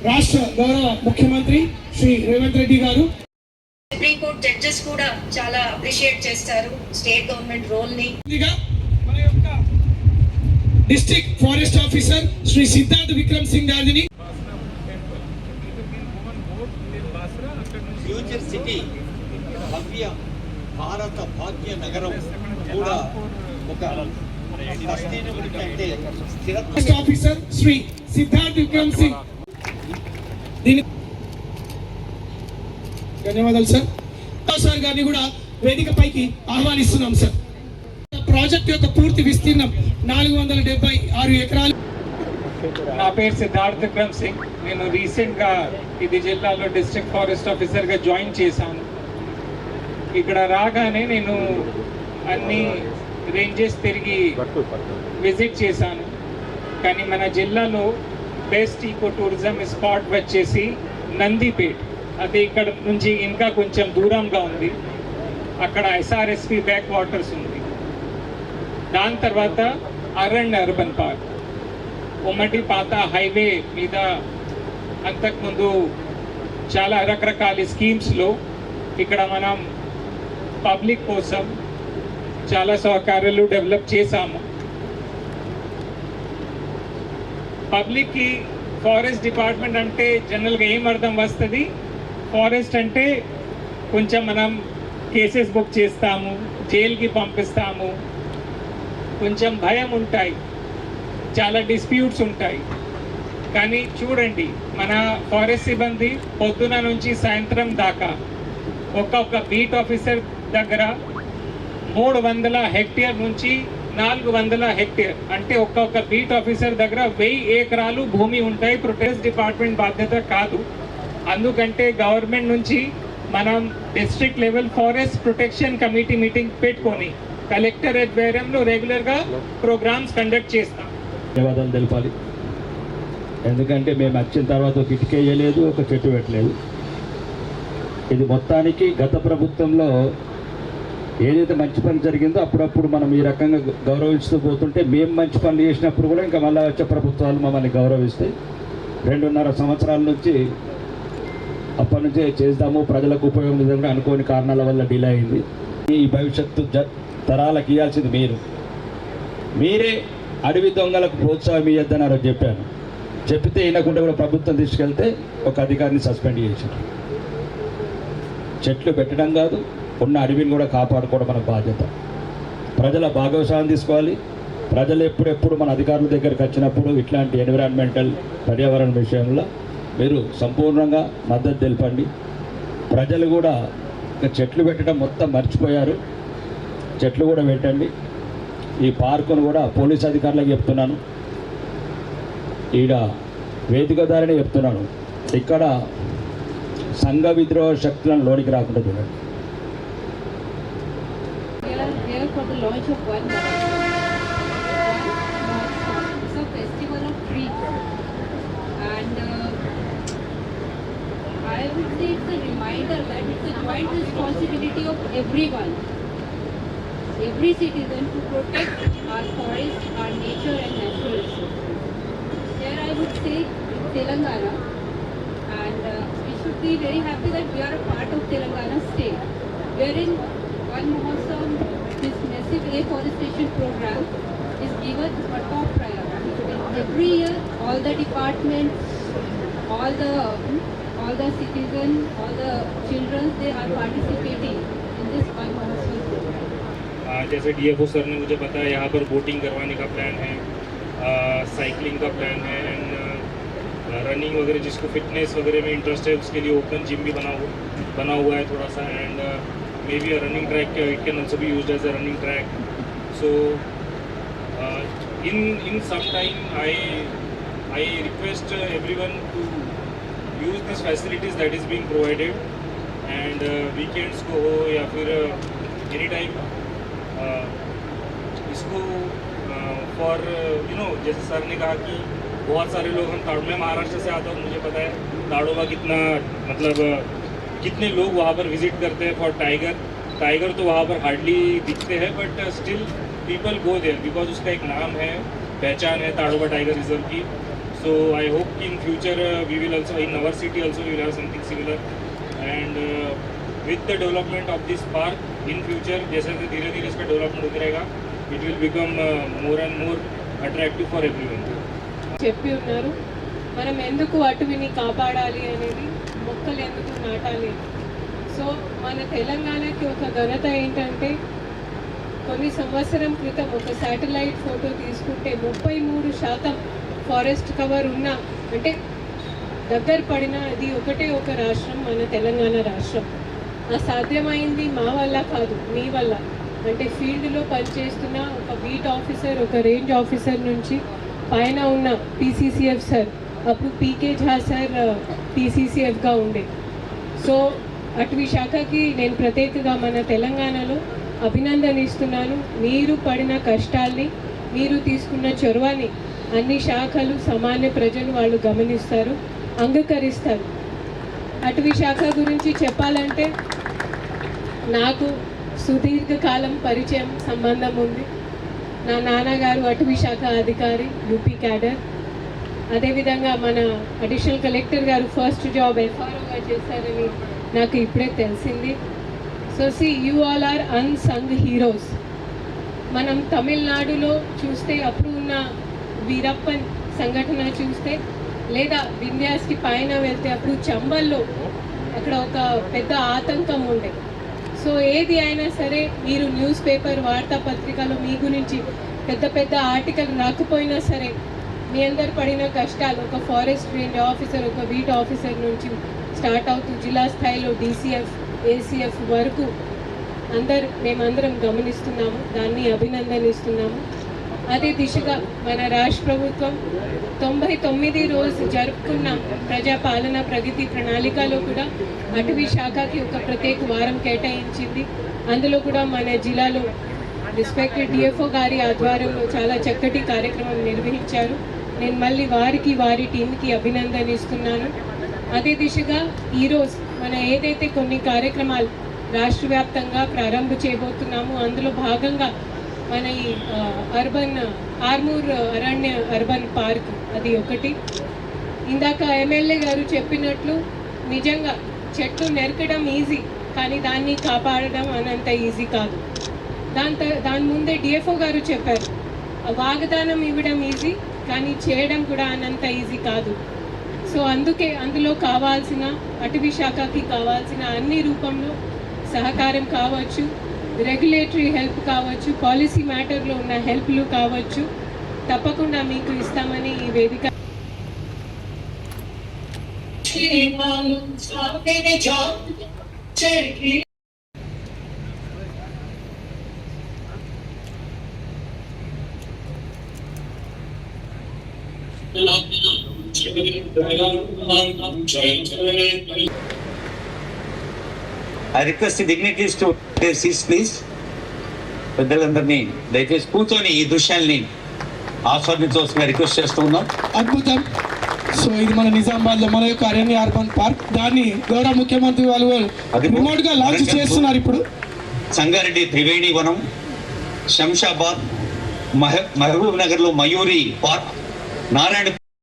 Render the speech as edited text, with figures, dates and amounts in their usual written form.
రాష్ట్ర గౌరవ ముఖ్యమంత్రి శ్రీ రేవంత్ రెడ్డి గారు, సుప్రీం కోర్ట్ జడ్జెస్ కూడా చాలా అప్రిషియేట్ చేస్తారు స్టేట్ గవర్నమెంట్ రోల్ ని. మన యొక్క district forest officer Shri Siddharth Vikram Singh గారిని ఫ్యూచర్ సిటీ భవ్య భారత భాగ్య నగరం కూడా ఒక సస్టైనబిలిటీ అంటే ఫారెస్ట్ ఆఫీసర్ శ్రీ సిద్ధార్థ్ విక్రమ్ సింగ్, ధన్యవాదాలు సార్. సార్ గారిని కూడా వేదిక పైకి ఆహ్వానిస్తున్నాం సార్. ప్రాజెక్ట్ యొక్క పూర్తి విస్తీర్ణం 476 ఎకరాలు. నా పేరు సిద్ధార్థ్ విక్రమ్ సింగ్. నేను రీసెంట్గా ఇది జిల్లాలో డిస్ట్రిక్ట్ ఫారెస్ట్ ఆఫీసర్గా జాయిన్ చేశాను. ఇక్కడ రాగానే నేను అన్ని రేంజెస్ తిరిగి విజిట్ చేశాను. కానీ మన జిల్లాలో బెస్ట్ ఈకో టూరిజం స్పాట్ వచ్చేసి నందిపేట్. అది ఇక్కడ నుంచి ఇంకా కొంచెం దూరంగా ఉంది. అక్కడ ఎస్ఆర్ఎస్పి బ్యాక్ వాటర్స్ ఉంది. దాని తర్వాత అరణ్ అర్బన్ పార్క్, ఉమ్మడి పాత హైవే మీద అంతకుముందు చాలా రకరకాల స్కీమ్స్లో ఇక్కడ మనం పబ్లిక్ కోసం చాలా సౌకర్యాలు డెవలప్ చేశాము. పబ్లిక్కి ఫారెస్ట్ డిపార్ట్మెంట్ అంటే జనరల్గా ఏం అర్థం వస్తుంది, ఫారెస్ట్ అంటే కొంచెం మనం కేసెస్ బుక్ చేస్తాము, జైలుకి పంపిస్తాము, కొంచెం భయం ఉంటాయి, చాలా డిస్ప్యూట్స్ ఉంటాయి. కానీ చూడండి, మన ఫారెస్ట్ సిబ్బంది పొద్దున నుంచి సాయంత్రం దాకా ఒక్కొక్క బీట్ ఆఫీసర్ దగ్గర 300 హెక్టేర్ నుంచి 400 హెక్టేర్ అంటే ఒక్కొక్క బీట్ ఆఫీసర్ దగ్గర 1000 ఎకరాలు భూమి ఉంటాయి. ప్రొటెస్ట్ డిపార్ట్మెంట్ బాధ్యత కాదు. అందుకంటే గవర్నమెంట్ నుంచి మనం district level forest protection committee meeting పెట్టుకొని కలెక్టర్ ఆధ్వర్యంలో రెగ్యులర్గా ప్రోగ్రామ్స్ కండక్ట్ చేస్తాం. ధన్యవాదాలు తెలపాలి. ఎందుకంటే మేము వచ్చిన తర్వాత ఒక ఇటుక వేయలేదు, ఒక చెట్టు పెట్టలేదు. ఇది మొత్తానికి గత ప్రభుత్వంలో ఏదైతే మంచి పని జరిగిందో అప్పుడప్పుడు మనం ఈ రకంగా గౌరవిస్తూ పోతుంటే, మేము మంచి పనులు చేసినప్పుడు కూడా ఇంకా మళ్ళీ వచ్చే ప్రభుత్వాలు మమ్మల్ని గౌరవిస్తాయి. 2.5 సంవత్సరాల నుంచి అప్పటి నుంచే చేద్దాము, ప్రజలకు ఉపయోగం అనుకోని కారణాల వల్ల డిలే అయింది. ఈ భవిష్యత్తు తరాలకు ఇవ్వాల్సింది మీరే అడవి దొంగలకు ప్రోత్సాహం ఇవ్వద్దన్నారు చెప్పాను. చెప్తే వినకుండా కూడా ప్రభుత్వం తీసుకెళ్తే ఒక అధికారిని సస్పెండ్ చేశారు. చెట్లు పెట్టడం కాదు, ఉన్న అడవిని కూడా కాపాడుకోవడం మన బాధ్యత. ప్రజల భాగస్వామ్యం తీసుకోవాలి. ప్రజలు ఎప్పుడెప్పుడు మన అధికారుల దగ్గరికి వచ్చినప్పుడు ఇట్లాంటి ఎన్విరాన్మెంటల్ పర్యావరణ విషయంలో మీరు సంపూర్ణంగా మద్దతు తెలపండి. ప్రజలు కూడా చెట్లు పెట్టడం మొత్తం మర్చిపోయారు, చెట్లు కూడా పెట్టండి. ఈ పార్కును కూడా పోలీస్ అధికారులకు చెప్తున్నాను, ఈడ వేదిక ద్వారానే చెప్తున్నాను, ఇక్కడ సంఘ విద్రోహ శక్తులను లోనికి రాకుండా చూడండి. For the launch of one it's a festival of trees, and I would say it's a reminder that it's a joint responsibility of everyone, every citizen, to protect our forest, our nature and natural resources. Here I would say Telangana, and we should be very happy that we are a part of Telangana state, wherein One Mahotsav, this massive afforestation program, is given a top priority. Every year, all the departments, all the citizens, all the children, they are participating in this One Mahotsav program. जैसे DFO sir ने मुझे बताया, यहाँ पर boating करवाने का plan है, cycling का प्लान है, एंड रनिंग वगैरह, जिसको फिटनेस वगैरह में इंटरेस्ट है उसके लिए ओपन जिम भी बना हुआ है थोड़ा सा, and maybe a running track, it can also be used as a running track. So in some time I request everyone to use these facilities that is being provided, and weekends को हो या फिर any time इसको for जैसे sir ने कहा कि बहुत सारे लोग, हम मैं महाराष्ट्र से आता हूँ, मुझे पता है ताड़ोबा कितना, मतलब कितने लोग वहाँ पर विजिट करते हैं फॉर टाइगर तो वहाँ पर हार्डली दिखते हैं, but still people go there because उसका एक नाम है, पहचान है ताड़ोबा टाइगर रिजर्व की. So I hope in future we will also, in our city also we will have something similar. And with the development of this park in future, जैसे जैसे धीरे धीरे इसका डेवलपमेंट होता रहेगा, it will become more and more attractive for everyone. చెప్పి ఉన్నారు మనం ఎందుకు అటవీని కాపాడాలి అనేది, మొక్కలు ఎందుకు నాటాలి. సో మన తెలంగాణకి ఒక ఘనత ఏంటంటే కొన్ని సంవత్సరం క్రితం ఒక శాటిలైట్ ఫోటో తీసుకుంటే 33% ఫారెస్ట్ కవర్ ఉన్న, అంటే దగ్గర పడిన అది ఒకటే ఒక రాష్ట్రం మన తెలంగాణ రాష్ట్రం. ఆ సాధ్యమైంది మా వల్ల కాదు, మీ వల్ల. అంటే ఫీల్డ్లో పనిచేస్తున్న ఒక బీట్ ఆఫీసర్, ఒక రేంజ్ ఆఫీసర్ నుంచి పైన ఉన్న పీసీసీఎఫ్ సార్, అప్పుడు పీకే ఝా సార్ పీసీసీఎఫ్గా ఉండే. సో అటవీ శాఖకి నేను ప్రత్యేకంగా మన తెలంగాణలో అభినందనిస్తున్నాను. మీరు పడిన కష్టాల్ని, మీరు తీసుకున్న చొరవని అన్ని శాఖలు, సామాన్య ప్రజలు వాళ్ళు గమనిస్తారు, అంగీకరిస్తారు. అటవీ శాఖ గురించి చెప్పాలంటే నాకు సుదీర్ఘకాలం పరిచయం, సంబంధం ఉంది. నా నాన్నగారు అటవీ శాఖ అధికారి, యూపీ క్యాడర్. అదేవిధంగా మన అడిషనల్ కలెక్టర్ గారు ఫస్ట్ జాబ్ ఎఫ్ఆర్ఓగా చేశారని నాకు ఇప్పుడే తెలిసింది. So you all are unsung heroes. మనం తమిళనాడులో చూస్తే అప్పుడు ఉన్న వీరప్పన్ సంఘటన చూస్తే, లేదా వింధ్యాస్కి పైన వెళ్తే అప్పుడు చంబల్లో అక్కడ ఒక పెద్ద ఆతంకం ఉండే. సో ఏది అయినా సరే మీరు న్యూస్ పేపర్, వార్తాపత్రికలో మీ గురించి పెద్ద పెద్ద ఆర్టికల్ రాకపోయినా సరే మీ అందరు పడిన కష్టాలు ఒక ఫారెస్ట్ రేంజ్ ఆఫీసర్, ఒక బీట్ ఆఫీసర్ నుంచి స్టార్ట్ అవుతూ జిల్లా స్థాయిలో డీసీఎఫ్, ఏసీఎఫ్ వరకు మేమందరం గమనిస్తున్నాము, దాన్ని అభినందనిస్తున్నాము. అదే దిశగా మన రాష్ట్ర ప్రభుత్వం 99 రోజు జరుపుకున్న ప్రజాపాలన ప్రగతి ప్రణాళికలో కూడా అటవీ శాఖకి ఒక ప్రత్యేక వారం కేటాయించింది. అందులో కూడా మన జిల్లాలో రెస్పెక్టెడ్ డిఎఫ్ఓ గారి ఆధ్వర్యంలో చాలా చక్కటి కార్యక్రమం నిర్వహించారు. నేను మళ్ళీ వారికి, వారి టీంకి అభినందనిస్తున్నాను. అదే దిశగా ఈరోజు మన ఏదైతే కొన్ని కార్యక్రమాలు రాష్ట్ర వ్యాప్తంగా ప్రారంభ చేయబోతున్నామో అందులో భాగంగా మన ఈ ఆర్మూర్ అరణ్య అర్బన్ పార్క్ అది ఒకటి. ఇందాక ఎమ్మెల్యే గారు చెప్పినట్లు నిజంగా చెట్లు నరకడం ఈజీ, కానీ దాన్ని కాపాడడం అనంత ఈజీ కాదు. దాని ముందే డిఎఫ్ఓ గారు చెప్పారు, వాగ్దానం ఇవ్వడం ఈజీ, కానీ చేయడం కూడా అనంత ఈజీ కాదు. సో అందుకే అందులో కావాల్సిన అటవీ శాఖకి కావాల్సిన అన్ని రూపంలో సహకారం కావచ్చు, రెగ్యులేటరీ హెల్ప్ కావచ్చు, పాలసీ మ్యాటర్లో ఉన్న హెల్ప్లు కావచ్చు, తప్పకుండా మీకు ఇస్తామని ఈ వేదిక I request the dignitaries to take their seats, please. పెద్దలందరినీ దయచేసి కూర్చొని ఈ దృశ్యాల్ని ఆస్వాదించవలసిందిగా రిక్వెస్ట్ చేస్తూ ఉన్నాం. అద్భుతం. సో ఇది మన నిజామాబాద్లో మన యొక్క అరణ్య అర్బన్ పార్క్, దాన్ని గౌరవ ముఖ్యమంత్రి వాళ్ళు రిమోట్ గా లాంచ్ చేస్తున్నారు. ఇప్పుడు సంగారెడ్డి త్రివేణి వనం, శంషాబాద్, మహబూబ్ నగర్ లో మయూరి పార్క్, నారాయణ